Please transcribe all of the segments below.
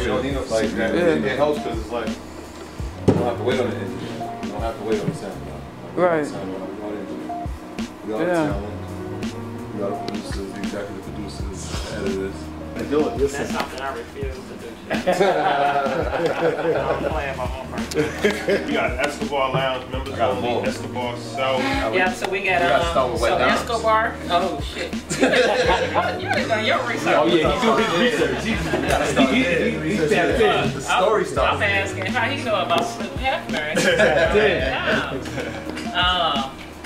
You don't need no like that. It helps because it's like you don't have to wait on the engineer. You don't have to wait on the sound. Right. We got the talent. We got the producers, the executive producers, the editors. They do it. That's something I refuse to do. I'm playing my own person. We got Escobar Lounge members only, Escobar South. Yeah, so we got so Escobar. Oh shit. You ain't done your research. Oh yeah, he's doing his research. He's tapped in. The story starts. I'm asking how he know about Snoop Hefner.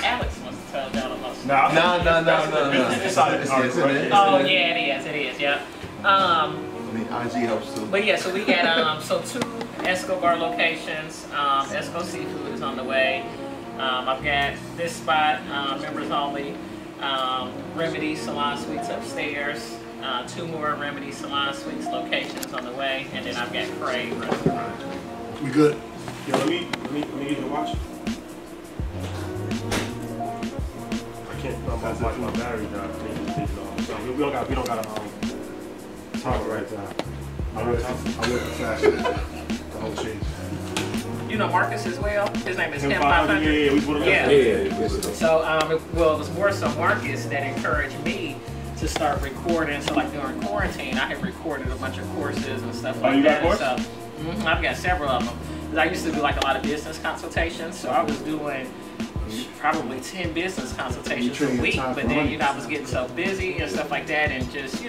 Alex must have told y'all about Snoop. No. Oh yeah, it is, yeah. I mean, IG helps too. But yeah, so we got so 2 Escobar locations. Esco Seafood is on the way. I've got this spot, members only. Remedy Salon Suites upstairs. 2 more Remedy Salon Suites locations on the way, and then I've got Crave Restaurant. We good? Yo, let me get your watch. I can't. My battery died. So we don't got time right now. I went to fashion. The whole change. You know Marcus as well? His name is Tim 500. Yeah, we put him yeah. So, well, it was more so Marcus that encouraged me to start recording. So, like during quarantine, I had recorded a bunch of courses and stuff like that. So, I've got several of them. I used to do like a lot of business consultations, so I was doing probably 10 business consultations a week. But then, I was getting so busy and stuff like that, and just,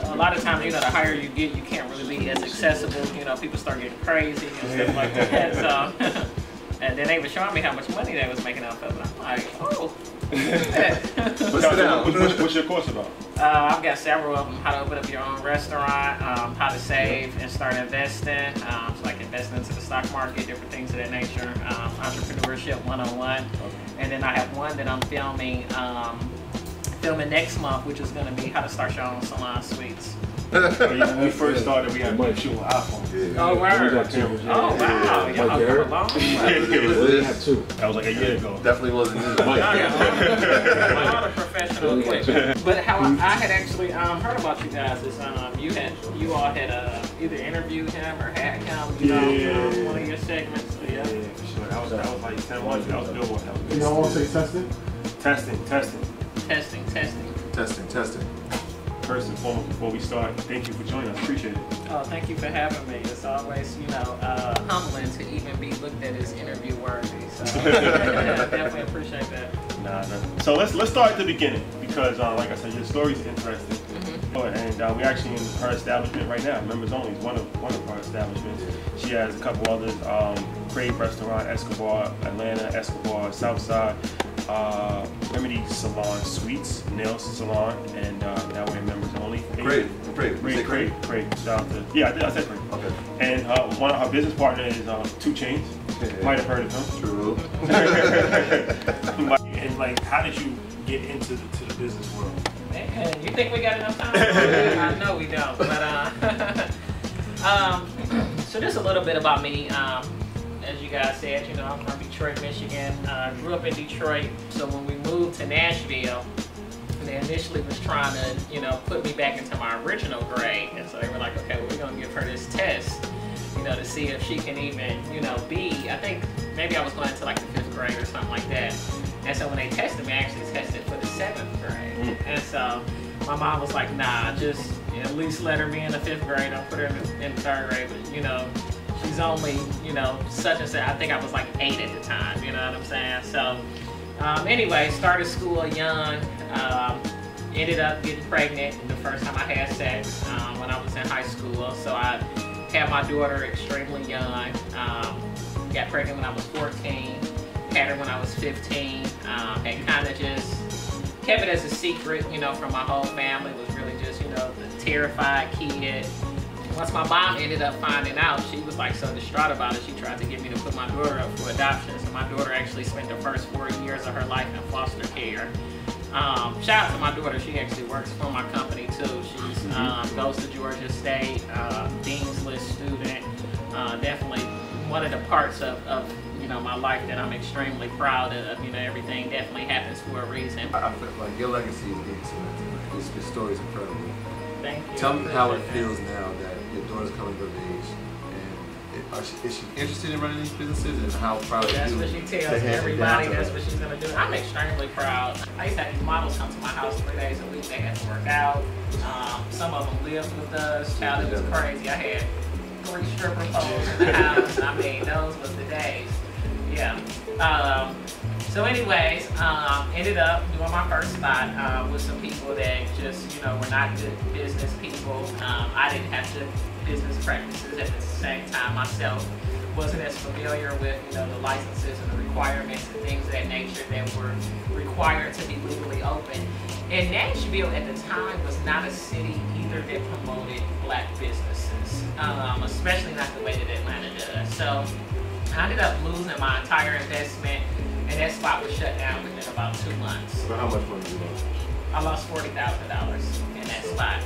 a lot of times, the higher you get, you can't really be as accessible. People start getting crazy and stuff like that. So, and then they were showing me how much money they was making off of it. I'm like, oh. What's your course about? I've got several of them. How to open up your own restaurant, how to save and start investing, so like investing into the stock market, different things of that nature, entrepreneurship 101. And then I have one that I'm filming next month, which is going to be how to start your own salon suites. When we first started, we had to shoot an iPhone. Oh, wow. Oh, wow. Y'all come along. We have 2. That was like a year ago. Definitely wasn't you. Not a professional equipment. But how I had actually heard about you guys is you all had either interviewed him or had him, one of your segments. So, yeah. Sure. That was like 10 months. That was a good one. You don't want to say testing? Testing. First and foremost, before we start, thank you for joining us. Appreciate it. Oh, thank you for having me. It's always, humbling to even be looked at as interview worthy. So definitely appreciate that. Nah. So let's start at the beginning because, like I said, your story's interesting. And we're actually in her establishment right now. Members only is one of our establishments. She has a couple others: Crave Restaurant, Escobar, Atlanta, Escobar, Southside. Remedy Salon Suites, Nail Salon, and now we're members only. Crave. Shout out to, I said Crave. Okay. And one of our business partners is 2 Chains. Might have heard of him. True. And like, how did you get into the business world? Man, you think we got enough time? I know we don't. But so just a little bit about me. As you guys said, I'm from Detroit, Michigan. Grew up in Detroit, so when we moved to Nashville, they initially was trying to, put me back into my original grade. And so they were like, okay, well, we're going to give her this test, to see if she can even, I think maybe I was going into like the 5th grade or something like that. And so when they tested me, I actually tested for the 7th grade. And so my mom was like, nah, just at least let her be in the 5th grade. I'll put her in the 3rd grade, but, she's only, such and such. I think I was like 8 at the time, you know what I'm saying? So, anyway, started school young, ended up getting pregnant the first time I had sex when I was in high school. So I had my daughter extremely young, got pregnant when I was 14, had her when I was 15, and kind of just kept it as a secret, from my whole family. Was really just, the terrified kid. Once my mom ended up finding out, she was like so distraught about it, she tried to get me to put my daughter up for adoption. So my daughter actually spent the first 4 years of her life in foster care. Shout out to my daughter, she actually works for my company too. She goes to Georgia State, Dean's List student. Definitely one of the parts of my life that I'm extremely proud of. Everything definitely happens for a reason. I feel like your legacy is being cemented. Your story is incredible. Thank you. Tell me how it feels now that your daughter's daughter's coming of age, and is she interested in running these businesses, and how proud are you? That's what she tells everybody. That's what she's gonna do. I'm extremely proud. I used to have these models come to my house 3 days a week. They had to work out. Some of them lived with us. Child, it was crazy. I had 3 stripper poles in the house. I mean, those was the days. Yeah. So anyways, ended up doing my first spot with some people that just, you know, were not good business people. I didn't have good business practices at the same time myself. Wasn't as familiar with, you know, the licenses and the requirements and things of that nature that were required to be legally open. And Nashville at the time was not a city either that promoted black businesses, especially not the way that Atlanta does. So I ended up losing my entire investment, and that spot was shut down within about 2 months. So how much money did you lose? I lost $40,000 in that spot.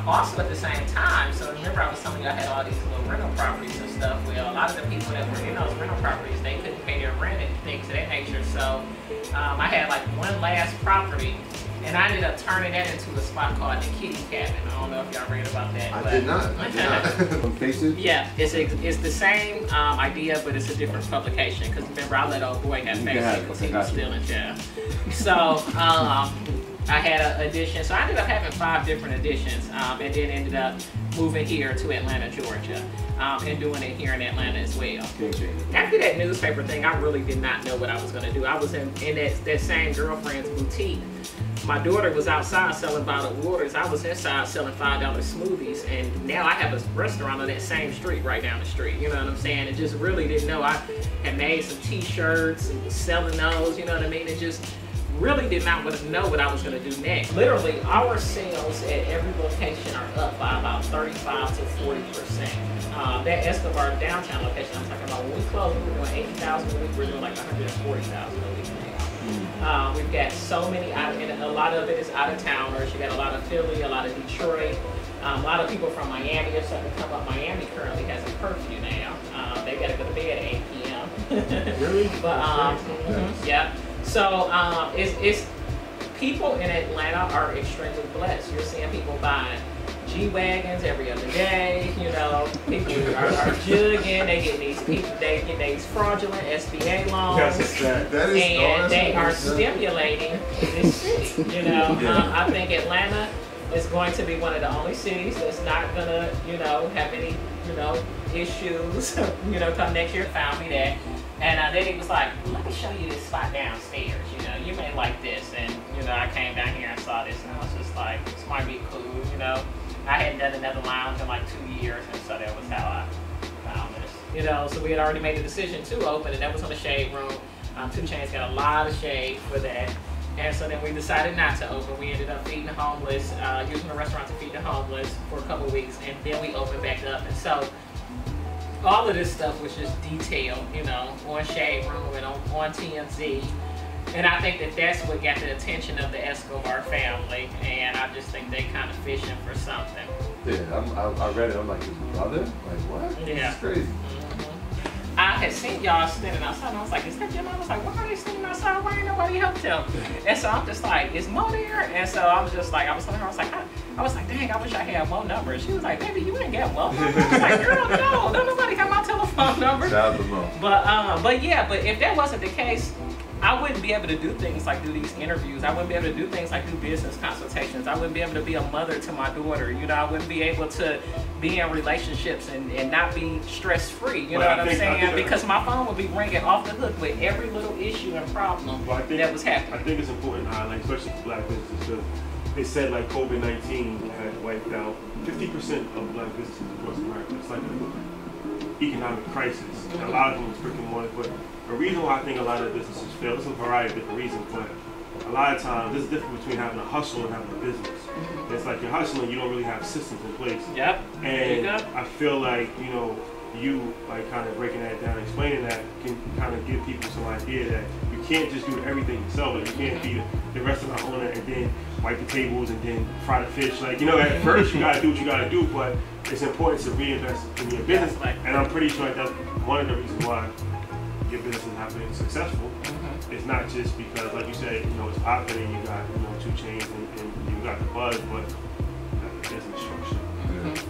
Also at the same time, so remember I was telling you I had all these little rental properties and stuff. Well, a lot of the people that were in those rental properties, they couldn't pay their rent and things of that nature. So I had like one last property, and I ended up turning that into a spot called the Kitty Cabin. I don't know if y'all read about that. I did not. On Facebook? Yeah, it's the same idea, but it's a different publication. Because remember, I let old boy have Facebook because he was still in jail. So I had an edition. So I ended up having 5 different editions, and then ended up moving here to Atlanta, Georgia, and doing it here in Atlanta as well. After that newspaper thing, I really did not know what I was going to do. I was in that same girlfriend's boutique. My daughter was outside selling bottled waters. I was inside selling $5 smoothies, and now I have a restaurant on that same street right down the street. You know what I'm saying? And just really didn't know. I had made some t-shirts and was selling those, you know what I mean? And just really did not know what I was going to do next. Literally, our sales at every location are up by about 35 to 40%. That Escobar downtown location I'm talking about, when we closed, we were doing 80,000 a week. We're doing like 140,000 a week now. We've got so many, and a lot of it is out of towners. You got a lot of Philly, a lot of Detroit, a lot of people from Miami are starting to come up. Miami currently has a curfew now. They got to go to bed at 8 p.m. Really? But yeah. So it's people in Atlanta are extremely blessed. You're seeing people buying G-Wagons every other day. You know, people are jugging. They get these fraudulent SBA loans, and they are stimulating this city. You know, I think Atlanta is going to be one of the only cities that's not gonna, you know, have any, you know, issues. You know, come next year. Found me that. And then he was like, let me show you this spot downstairs, you know, you may like this. And, you know, I came down here and saw this, and I was just like, this might be cool, you know. I hadn't done another lounge in like 2 years, and so that was how I found this. You know, so we had already made a decision to open, and that was on the Shade Room. 2 Chainz got a lot of shade for that. And so then we decided not to open. We ended up feeding the homeless, using the restaurant to feed the homeless for a couple of weeks, and then we opened back up. And so all of this stuff was just detailed, you know, on Shade Room and on TMZ. And I think that that's what got the attention of the Escobar family. And I just think they kind of fishing for something. Yeah, I read it. I'm like, his brother? Like, what? Yeah. This is crazy. I had seen y'all standing outside, and I was like, is that Jim? I was like, why are they standing outside? Why ain't nobody helped them? And so I'm just like, is Mo there? And so I was just like, I was telling her, I was like, dang, I wish I had Mo number. And she was like, baby, you ain't got Mo number. I was like, girl, no, don't nobody got my telephone number. Shout out to Mo. But yeah, but if that wasn't the case, I wouldn't be able to do things like do these interviews. I wouldn't be able to do things like do business consultations. I wouldn't be able to be a mother to my daughter. You know, I wouldn't be able to be in relationships and not be stress-free. You know what I'm saying? Because my phone would be ringing off the hook with every little issue and problem that was happening. I think it's important to highlight, especially for black businesses, because they said like COVID-19 had wiped out 50% of black businesses across America. It's like an economic crisis. And a lot of them was brick and mortar, but the reason why I think a lot of businesses fail, there's a variety of different reasons, but a lot of times there's a difference between having a hustle and having a business. It's like you're hustling, you don't really have systems in place. Yep. And I feel like, you know, you like kind of breaking that down, explaining that can kind of give people some idea that you can't just do everything yourself. Like you can't be the restaurant owner and then wipe the tables and then fry the fish. Like, you know, at first you gotta do what you gotta do, but it's important to reinvest in your business. And I'm pretty sure that's one of the reasons why your business is not being successful. It's not just because, like you said, you know, it's popular and you got, you know, 2 Chainz and you got the buzz, but you got the business structure.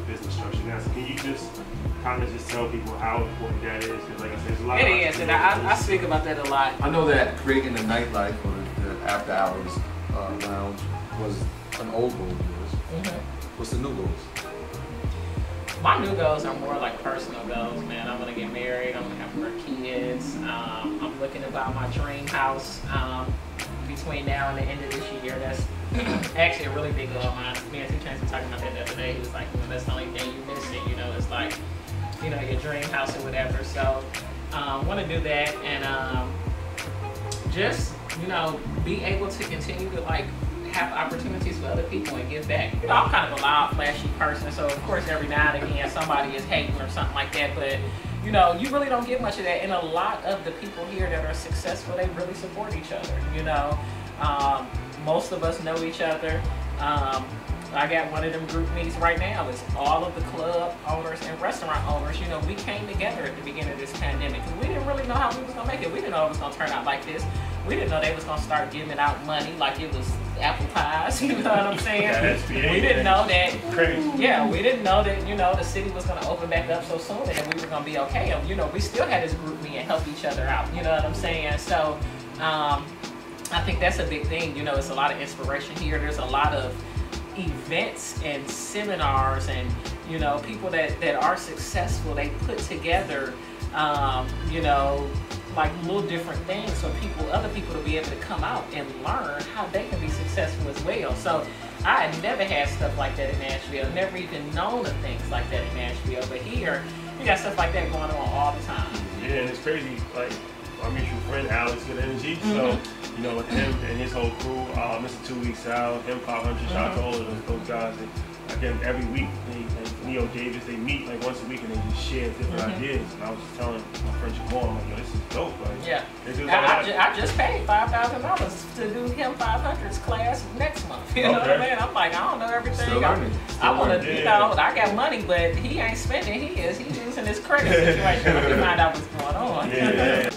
Business structure. Now, So can you just kind of just tell people how important that is? Because like I said, there's a lot. It is, and I speak about that a lot. I know that creating the nightlife or the after hours lounge was an old goal of yours. What's the new goals? My new goals are more like personal goals, man. I'm gonna get married. I'm gonna have more kids. I'm looking to buy my dream house between now and the end of this year. That's actually a really big goal of mine. Me and Two Chainz were talking about that the other day. He was like, that's the only thing you missing. You know, it's like, you know, your dream house or whatever. So, want to do that and just, you know, be able to continue to like have opportunities for other people and give back. You know, I'm kind of a loud, flashy person, so of course every now and again somebody is hating or something like that, but you know, you really don't get much of that. And a lot of the people here that are successful, they really support each other, you know. Most of us know each other. I got one of them group meetings right now. It's all of the club owners and restaurant owners. You know, we came together at the beginning of this pandemic because we didn't really know how we was gonna make it. We didn't know it was gonna turn out like this. We didn't know they was gonna start giving out money like it was apple pies. You know what I'm saying? We didn't know that. Crazy. Yeah, we didn't know that. You know, the city was gonna open back up so soon and that we were gonna be okay. And you know, we still had this group meeting and help each other out. You know what I'm saying? So, I think that's a big thing. You know, it's a lot of inspiration here. There's a lot of events and seminars and, you know, people that are successful, they put together, you know, like little different things for other people to be able to come out and learn how they can be successful as well. So I had never had stuff like that in Nashville, never even known of things like that in Nashville, but here, you got stuff like that going on all the time. Yeah, and it's crazy, like, our mutual friend Alex Good Energy, so, you know, with him and his whole crew, Mr. 2 Weeks Out, him 500, shout out to all of those guys. And again, every week, Neo Davis, they meet like once a week and they just share different ideas. And I was just telling my friend Jamal, I'm like, yo, this is dope. Like, yeah. I just paid $5,000 to do him 500's class next month. You know what I mean? I'm like, I don't know everything. I want to, you know, I got money, but he ain't spending his. He's using his credit situation to find out what's going on. Yeah.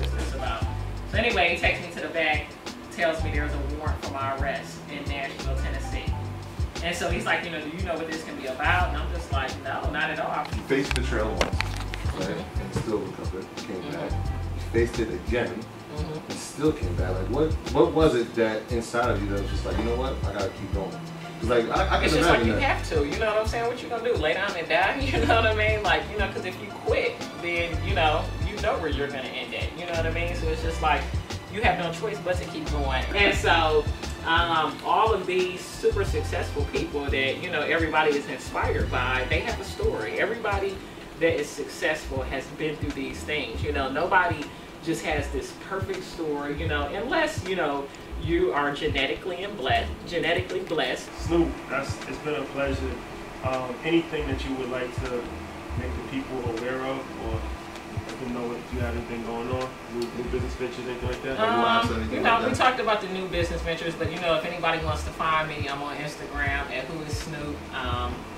So anyway, he takes me to the back, tells me there's a warrant for my arrest in Nashville, Tennessee. And so he's like, you know, do you know what this can be about? And I'm just like, no, not at all. You faced betrayal once, right? And still recovered, came back. You faced it again, and still came back. Like, what was it that inside of you that was just like, you know what, I gotta keep going? It's like, I can it's just like you that. have to, you know what I'm saying? What you gonna do, lay down and die? You know what I mean? Like, you know, because if you quit, then, you know where you're gonna end at, you know what I mean? So it's just like, you have no choice but to keep going. And so, all of these super successful people that, you know, everybody is inspired by, they have a story. Everybody that is successful has been through these things. You know, nobody just has this perfect story, you know, unless, you know, you are genetically blessed. Snoop, it's been a pleasure. Anything that you would like to make the people aware of, or let them know if you have anything going on, new business ventures, anything like that? You know, we talked about the new business ventures, but you know, if anybody wants to find me, I'm on Instagram at WhoIsSnoop.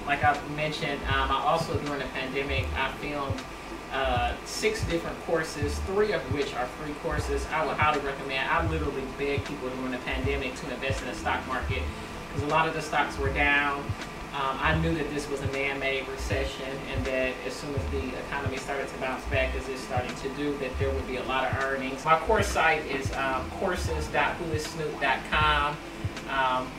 Like I mentioned, I also during the pandemic, I filmed 6 different courses, 3 of which are free courses. I would highly recommend. I literally beg people during the pandemic to invest in the stock market because a lot of the stocks were down. I knew that this was a man-made recession and that as soon as the economy started to bounce back, as it's starting to do, that there would be a lot of earnings. My course site is courses.whoissnoop.com.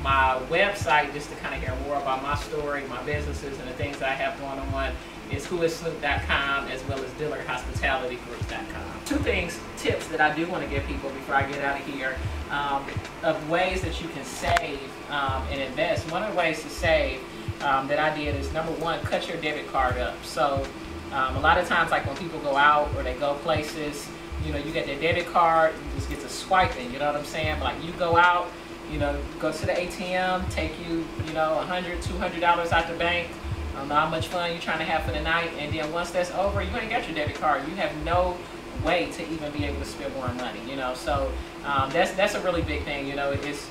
My website, just to kind of hear more about my story, my businesses, and the things that I have going on, is whoissnoop.com as well as dillardhospitalitygroup.com. 2 tips that I do want to give people before I get out of here of ways that you can save and invest. One of the ways to save that I did is, number 1, cut your debit card up. So a lot of times, like when people go out or they go places, you know, you get their debit card, you just get to swiping, you know what I'm saying? Like you go out, you know, go to the ATM, take you know, $100, $200 out the bank. I don't know how much fun you're trying to have for the night, and then once that's over, you ain't got your debit card. You have no way to even be able to spend more money, you know. So that's a really big thing, you know. It's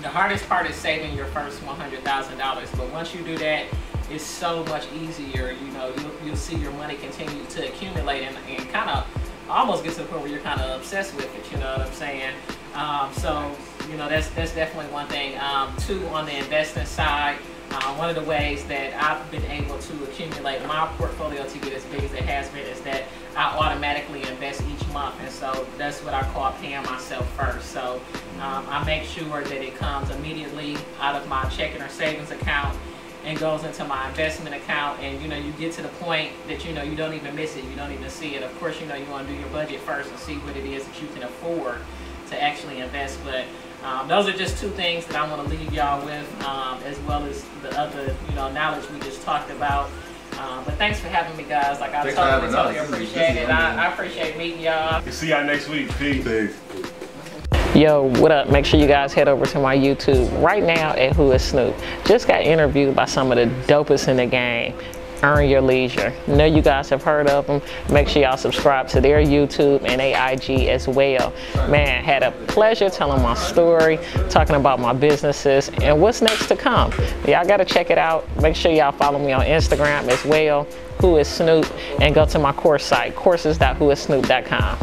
the hardest part is saving your first $100,000, but once you do that, it's so much easier. You know, you'll see your money continue to accumulate and kind of almost get to the point where you're kind of obsessed with it. You know what I'm saying? So you know, that's definitely one thing. 2, on the investing side. One of the ways that I've been able to accumulate stimulate my portfolio to get as big as it has been is that I automatically invest each month, and so that's what I call paying myself first. So I make sure that it comes immediately out of my checking or savings account and goes into my investment account, and you get to the point that you don't even miss it, you don't even see it. Of course, you want to do your budget first and see what it is that you can afford to actually invest. But those are just two things that I want to leave y'all with, as well as the other knowledge we just talked about. But thanks for having me, guys. Like, I totally appreciate it. I appreciate meeting y'all. We'll see y'all next week. Peace. Yo, what up? Make sure you guys head over to my YouTube right now at WhoIsSnoop. Just got interviewed by some of the dopest in the game. Earn Your Leisure. Know you guys have heard of them. Make sure y'all subscribe to their YouTube and their IG as well. Man, had a pleasure telling my story, talking about my businesses and what's next to come. Y'all gotta check it out. Make sure y'all follow me on Instagram as well, WhoIsSnoop, and go to my course site, courses.whoissnoop.com.